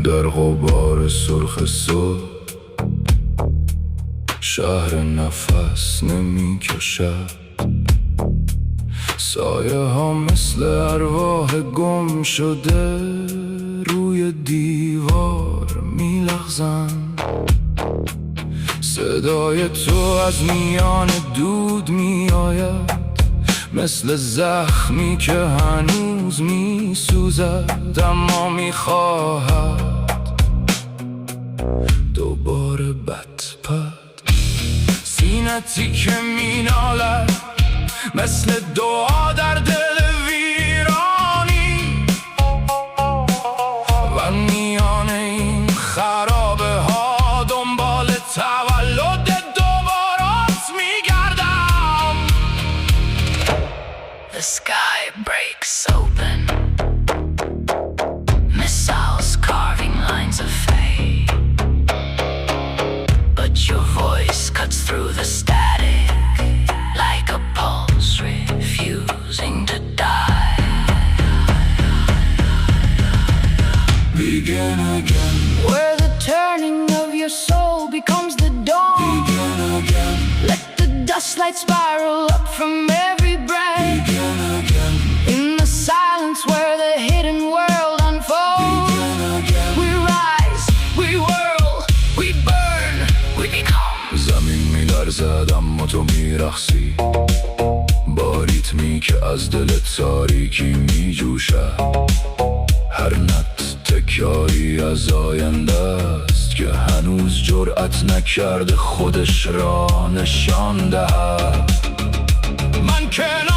در غبار سرخ صبح شهر نفس نمی کشد، سایه ها مثل ارواح گم شده روی دیوار می لغزند. صدای تو از میان دود می آید، مثل زخمی که هنوز می سوزد اما می خواهد دوباره بد. سینتی که می نالد مثل دعا در دل ویرانی، و میان این خرابه ها دنبال تولد دوبارات می گردم. The sky breaks open, missiles carving lines of fate, but your voice cuts through the static like a pulse refusing to die. Begin again, Where the turning of your soul becomes the dawn. begin again, Let the dust light spiral up from every breath. begin again, In the silence where the hidden world unfolds, begin again. we rise, we whirl, we burn, we become. زمین می لرزد اما تو می رقصی، با ریتمی که از دل تاریکی می جوشد. هر نت تکراری از آینده است که هنوز جرأت نکرده خودش را نشان دهد. من کنار